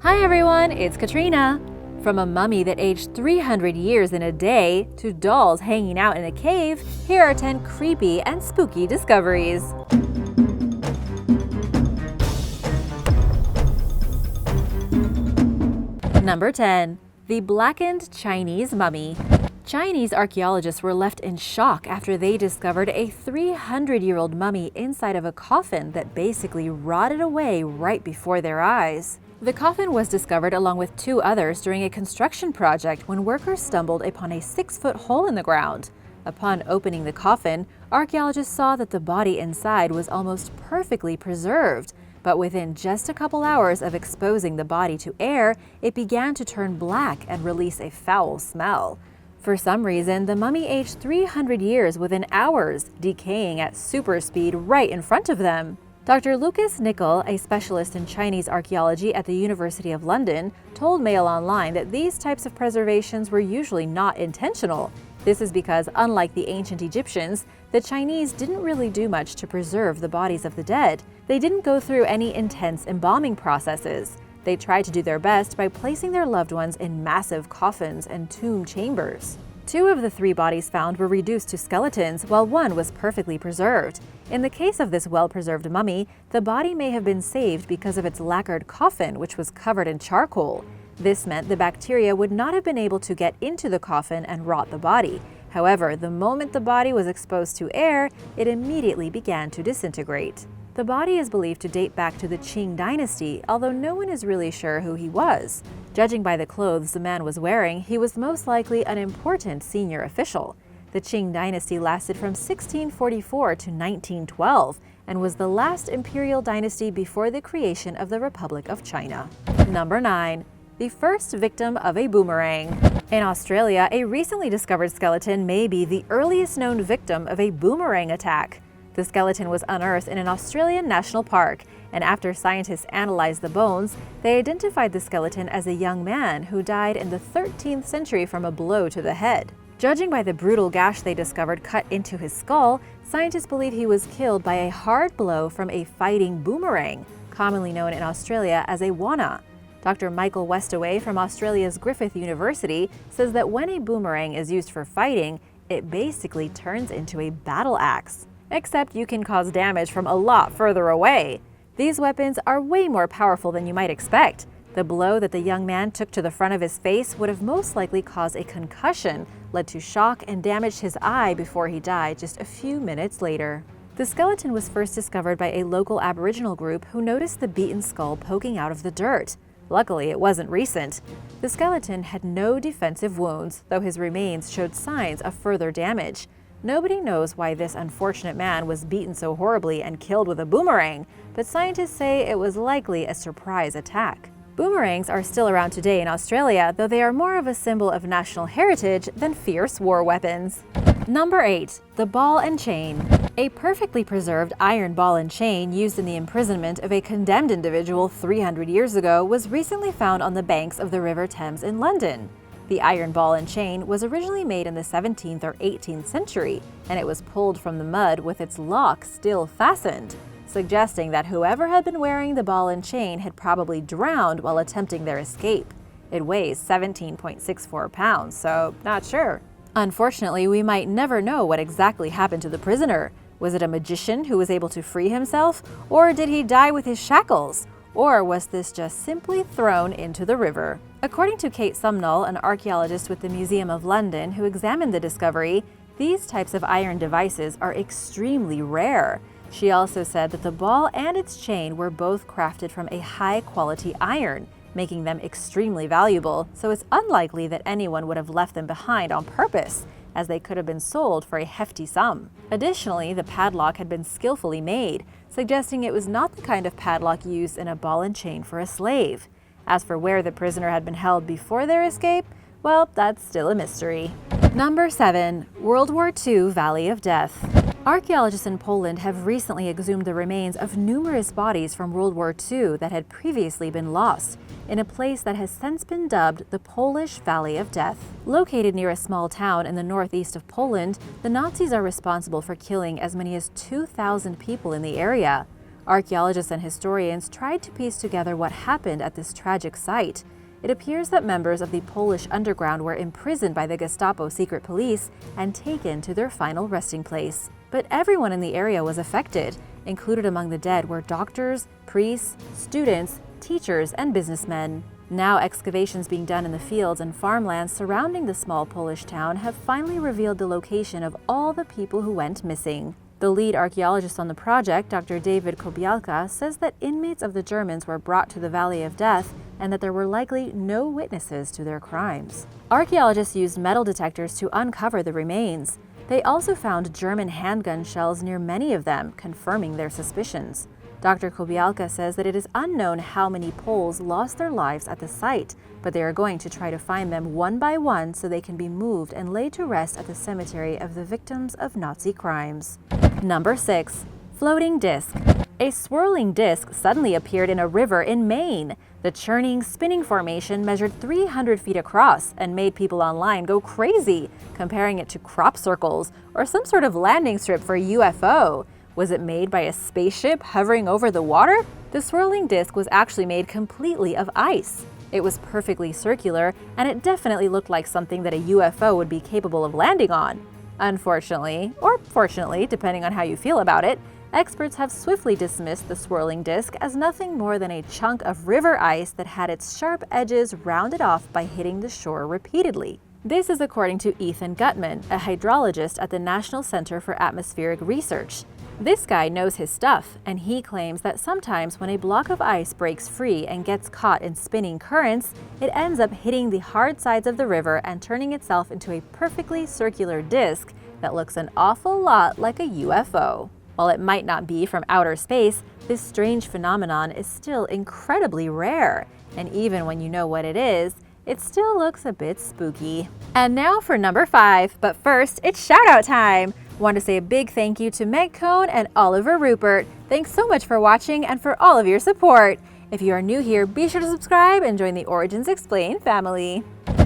Hi everyone, it's Katrina. From a mummy that aged 300 years in a day to dolls hanging out in a cave, here are 10 creepy and spooky discoveries. Number 10. The blackened Chinese mummy. Chinese archaeologists were left in shock after they discovered a 300-year-old mummy inside of a coffin that basically rotted away right before their eyes. The coffin was discovered along with 2 others during a construction project when workers stumbled upon a 6-foot hole in the ground. Upon opening the coffin, archaeologists saw that the body inside was almost perfectly preserved, but within just a couple hours of exposing the body to air, it began to turn black and release a foul smell. For some reason, the mummy aged 300 years within hours, decaying at super speed right in front of them. Dr. Lukas Nickel, a specialist in Chinese archaeology at the University of London, told Mail Online that these types of preservations were usually not intentional. This is because, unlike the ancient Egyptians, the Chinese didn't really do much to preserve the bodies of the dead. They didn't go through any intense embalming processes. They tried to do their best by placing their loved ones in massive coffins and tomb chambers. 2 of the 3 bodies found were reduced to skeletons, while 1 was perfectly preserved. In the case of this well-preserved mummy, the body may have been saved because of its lacquered coffin, which was covered in charcoal. This meant the bacteria would not have been able to get into the coffin and rot the body. However, the moment the body was exposed to air, it immediately began to disintegrate. The body is believed to date back to the Qing Dynasty, although no one is really sure who he was. Judging by the clothes the man was wearing, he was most likely an important senior official. The Qing Dynasty lasted from 1644 to 1912 and was the last imperial dynasty before the creation of the Republic of China. Number 9. The first victim of a boomerang. In Australia, a recently discovered skeleton may be the earliest known victim of a boomerang attack. The skeleton was unearthed in an Australian national park, and after scientists analyzed the bones, they identified the skeleton as a young man who died in the 13th century from a blow to the head. Judging by the brutal gash they discovered cut into his skull, scientists believe he was killed by a hard blow from a fighting boomerang, commonly known in Australia as a wana. Dr. Michael Westaway from Australia's Griffith University says that when a boomerang is used for fighting, it basically turns into a battle axe. Except you can cause damage from a lot further away. These weapons are way more powerful than you might expect. The blow that the young man took to the front of his face would have most likely caused a concussion, led to shock, and damaged his eye before he died just a few minutes later. The skeleton was first discovered by a local Aboriginal group who noticed the beaten skull poking out of the dirt. Luckily, it wasn't recent. The skeleton had no defensive wounds, though his remains showed signs of further damage. Nobody knows why this unfortunate man was beaten so horribly and killed with a boomerang, but scientists say it was likely a surprise attack. Boomerangs are still around today in Australia, though they are more of a symbol of national heritage than fierce war weapons. Number 8. The ball and chain. A perfectly preserved iron ball and chain used in the imprisonment of a condemned individual 300 years ago was recently found on the banks of the River Thames in London. The iron ball and chain was originally made in the 17th or 18th century, and it was pulled from the mud with its lock still fastened, suggesting that whoever had been wearing the ball and chain had probably drowned while attempting their escape. It weighs 17.64 pounds, so not sure. Unfortunately, we might never know what exactly happened to the prisoner. Was it a magician who was able to free himself, or did he die with his shackles? Or was this just simply thrown into the river? According to Kate Sumnall, an archaeologist with the Museum of London who examined the discovery, these types of iron devices are extremely rare. She also said that the ball and its chain were both crafted from a high-quality iron, making them extremely valuable, so it's unlikely that anyone would have left them behind on purpose, as they could have been sold for a hefty sum. Additionally, the padlock had been skillfully made, suggesting it was not the kind of padlock used in a ball and chain for a slave. As for where the prisoner had been held before their escape, well, that's still a mystery. Number 7. World War II Valley of Death. Archaeologists in Poland have recently exhumed the remains of numerous bodies from World War II that had previously been lost, in a place that has since been dubbed the Polish Valley of Death. Located near a small town in the northeast of Poland, the Nazis are responsible for killing as many as 2,000 people in the area. Archaeologists and historians tried to piece together what happened at this tragic site. It appears that members of the Polish underground were imprisoned by the Gestapo secret police and taken to their final resting place. But everyone in the area was affected. Included among the dead were doctors, priests, students, teachers, and businessmen. Now, excavations being done in the fields and farmlands surrounding the small Polish town have finally revealed the location of all the people who went missing. The lead archaeologist on the project, Dr. David Kobialka, says that inmates of the Germans were brought to the Valley of Death and that there were likely no witnesses to their crimes. Archaeologists used metal detectors to uncover the remains. They also found German handgun shells near many of them, confirming their suspicions. Dr. Kobialka says that it is unknown how many Poles lost their lives at the site, but they are going to try to find them one by one so they can be moved and laid to rest at the cemetery of the victims of Nazi crimes. Number 6. Floating disc. A swirling disc suddenly appeared in a river in Maine. The churning, spinning formation measured 300 feet across and made people online go crazy, comparing it to crop circles or some sort of landing strip for a UFO. Was it made by a spaceship hovering over the water? The swirling disc was actually made completely of ice. It was perfectly circular, and it definitely looked like something that a UFO would be capable of landing on. Unfortunately, or fortunately, depending on how you feel about it, experts have swiftly dismissed the swirling disc as nothing more than a chunk of river ice that had its sharp edges rounded off by hitting the shore repeatedly. This is according to Ethan Gutmann, a hydrologist at the National Center for Atmospheric Research. This guy knows his stuff, and he claims that sometimes when a block of ice breaks free and gets caught in spinning currents, it ends up hitting the hard sides of the river and turning itself into a perfectly circular disc that looks an awful lot like a UFO. While it might not be from outer space, this strange phenomenon is still incredibly rare, and even when you know what it is, it still looks a bit spooky. And now for number 5, but first, it's shout-out time! Want to say a big thank you to Meg Cohn and Oliver Rupert. Thanks so much for watching and for all of your support. If you are new here, be sure to subscribe and join the Origins Explained family.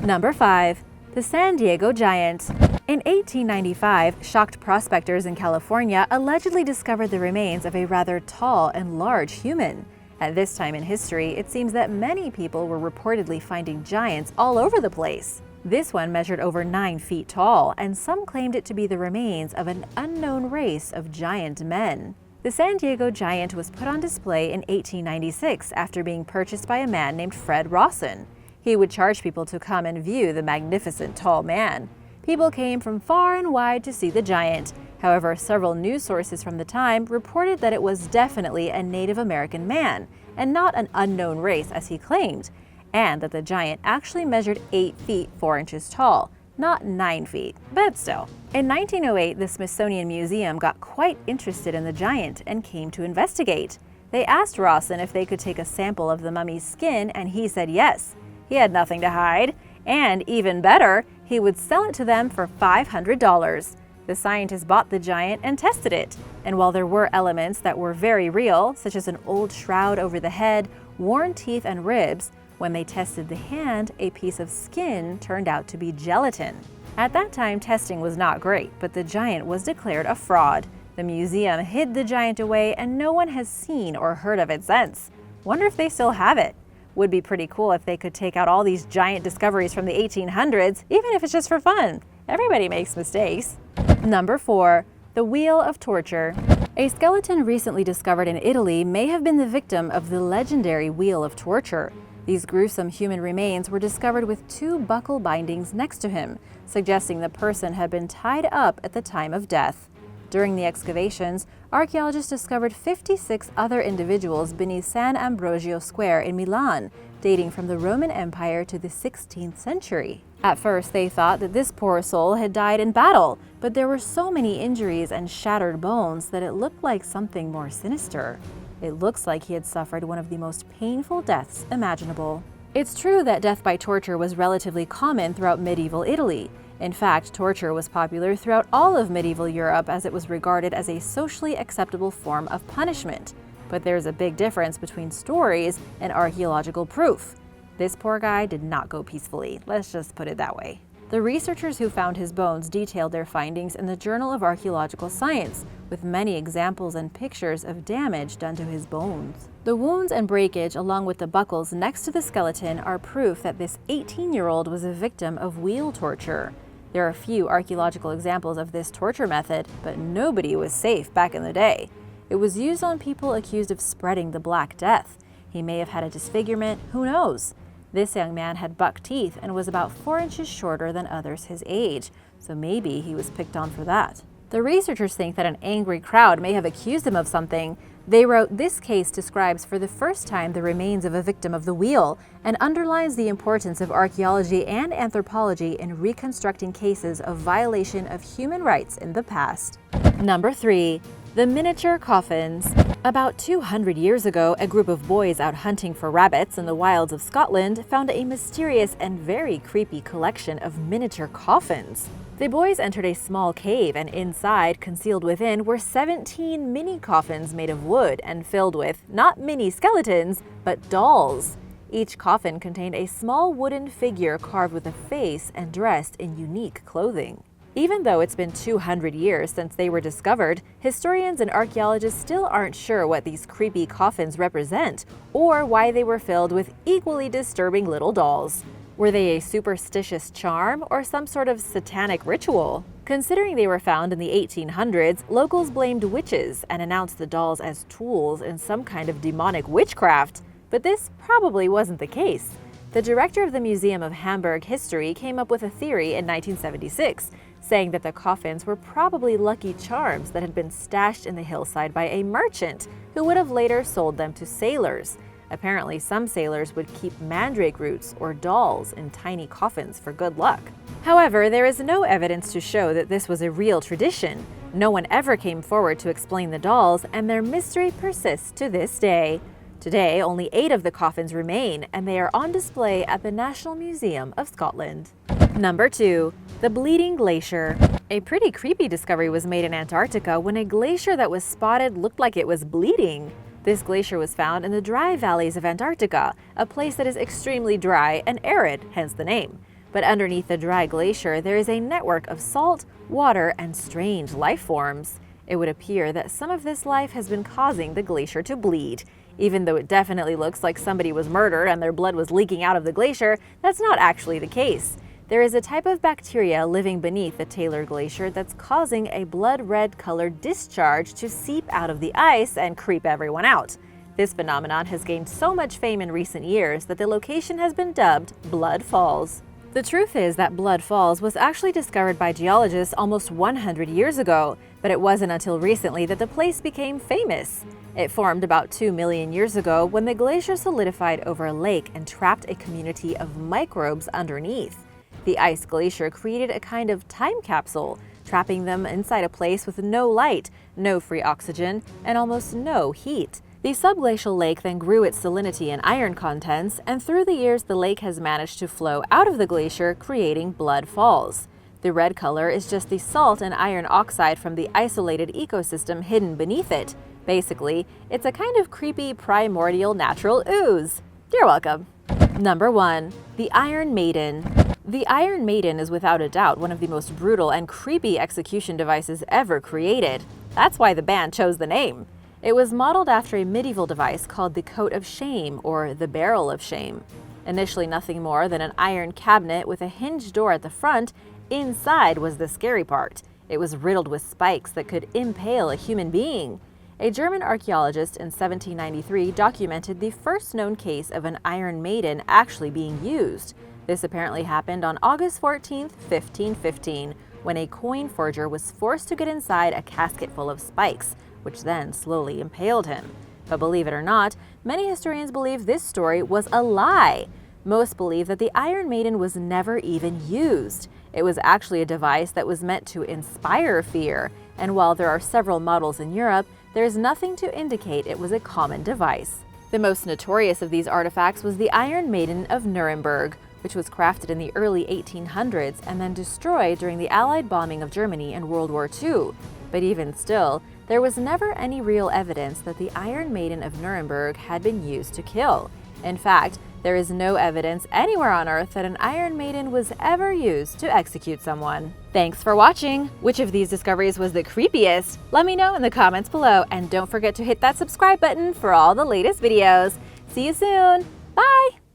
Number 5. The San Diego Giant. In 1895, shocked prospectors in California allegedly discovered the remains of a rather tall and large human. At this time in history, it seems that many people were reportedly finding giants all over the place. This one measured over 9 feet tall, and some claimed it to be the remains of an unknown race of giant men. The San Diego Giant was put on display in 1896 after being purchased by a man named Fred Rawson. He would charge people to come and view the magnificent tall man. People came from far and wide to see the giant. However, several news sources from the time reported that it was definitely a Native American man, and not an unknown race as he claimed, and that the giant actually measured 8 feet 4 inches tall, not 9 feet, but still. In 1908, the Smithsonian Museum got quite interested in the giant and came to investigate. They asked Rawson if they could take a sample of the mummy's skin, and he said yes. He had nothing to hide, and even better, he would sell it to them for $500. The scientists bought the giant and tested it, and while there were elements that were very real, such as an old shroud over the head, worn teeth and ribs, when they tested the hand, a piece of skin turned out to be gelatin. At that time, testing was not great, but the giant was declared a fraud. The museum hid the giant away, and no one has seen or heard of it since. Wonder if they still have it. Would be pretty cool if they could take out all these giant discoveries from the 1800s, even if it's just for fun. Everybody makes mistakes. Number 4. The Wheel of Torture. A skeleton recently discovered in Italy may have been the victim of the legendary Wheel of Torture. These gruesome human remains were discovered with 2 buckle bindings next to him, suggesting the person had been tied up at the time of death. During the excavations, archaeologists discovered 56 other individuals beneath San Ambrogio Square in Milan, dating from the Roman Empire to the 16th century. At first, they thought that this poor soul had died in battle, but there were so many injuries and shattered bones that it looked like something more sinister. It looks like he had suffered one of the most painful deaths imaginable. It's true that death by torture was relatively common throughout medieval Italy. In fact, torture was popular throughout all of medieval Europe as it was regarded as a socially acceptable form of punishment. But there's a big difference between stories and archaeological proof. This poor guy did not go peacefully, let's just put it that way. The researchers who found his bones detailed their findings in the Journal of Archaeological Science, with many examples and pictures of damage done to his bones. The wounds and breakage, along with the buckles next to the skeleton, are proof that this 18-year-old was a victim of wheel torture. There are few archaeological examples of this torture method, but nobody was safe back in the day. It was used on people accused of spreading the Black Death. He may have had a disfigurement, who knows? This young man had buck teeth and was about 4 inches shorter than others his age, so maybe he was picked on for that. The researchers think that an angry crowd may have accused him of something. They wrote, "This case describes for the first time the remains of a victim of the wheel and underlines the importance of archaeology and anthropology in reconstructing cases of violation of human rights in the past." Number 3. The miniature coffins. About 200 years ago, a group of boys out hunting for rabbits in the wilds of Scotland found a mysterious and very creepy collection of miniature coffins. The boys entered a small cave, and inside, concealed within, were 17 mini coffins made of wood and filled with not mini skeletons, but dolls. Each coffin contained a small wooden figure carved with a face and dressed in unique clothing. Even though it's been 200 years since they were discovered, historians and archaeologists still aren't sure what these creepy coffins represent or why they were filled with equally disturbing little dolls. Were they a superstitious charm or some sort of satanic ritual? Considering they were found in the 1800s, locals blamed witches and announced the dolls as tools in some kind of demonic witchcraft. But this probably wasn't the case. The director of the Museum of Hamburg History came up with a theory in 1976, saying that the coffins were probably lucky charms that had been stashed in the hillside by a merchant who would have later sold them to sailors. Apparently, some sailors would keep mandrake roots or dolls in tiny coffins for good luck. However, there is no evidence to show that this was a real tradition. No one ever came forward to explain the dolls, and their mystery persists to this day. Today, only 8 of the coffins remain, and they are on display at the National Museum of Scotland. Number 2. The Bleeding Glacier. A pretty creepy discovery was made in Antarctica when a glacier that was spotted looked like it was bleeding. This glacier was found in the dry valleys of Antarctica, a place that is extremely dry and arid, hence the name. But underneath the dry glacier, there is a network of salt, water, and strange life forms. It would appear that some of this life has been causing the glacier to bleed. Even though it definitely looks like somebody was murdered and their blood was leaking out of the glacier, that's not actually the case. There is a type of bacteria living beneath the Taylor Glacier that's causing a blood-red colored discharge to seep out of the ice and creep everyone out. This phenomenon has gained so much fame in recent years that the location has been dubbed Blood Falls. The truth is that Blood Falls was actually discovered by geologists almost 100 years ago, but it wasn't until recently that the place became famous. It formed about 2 million years ago when the glacier solidified over a lake and trapped a community of microbes underneath. The ice glacier created a kind of time capsule, trapping them inside a place with no light, no free oxygen, and almost no heat. The subglacial lake then grew its salinity and iron contents, and through the years the lake has managed to flow out of the glacier, creating Blood Falls. The red color is just the salt and iron oxide from the isolated ecosystem hidden beneath it. Basically, it's a kind of creepy primordial natural ooze. You're welcome. Number 1. The Iron Maiden. The Iron Maiden is without a doubt one of the most brutal and creepy execution devices ever created. That's why the band chose the name. It was modeled after a medieval device called the Coat of Shame, or the Barrel of Shame. Initially nothing more than an iron cabinet with a hinged door at the front, inside was the scary part. It was riddled with spikes that could impale a human being. A German archaeologist in 1793 documented the first known case of an Iron Maiden actually being used. This apparently happened on August 14, 1515, when a coin forger was forced to get inside a casket full of spikes, which then slowly impaled him. But believe it or not, many historians believe this story was a lie. Most believe that the Iron Maiden was never even used. It was actually a device that was meant to inspire fear, and while there are several models in Europe, there is nothing to indicate it was a common device. The most notorious of these artifacts was the Iron Maiden of Nuremberg, which was crafted in the early 1800s and then destroyed during the Allied bombing of Germany in World War II. But even still, there was never any real evidence that the Iron Maiden of Nuremberg had been used to kill. In fact, There is no evidence anywhere on Earth that an Iron Maiden was ever used to execute someone. Thanks for watching! Which of these discoveries was the creepiest? Let me know in the comments below, and don't forget to hit that subscribe button for all the latest videos. See you soon! Bye!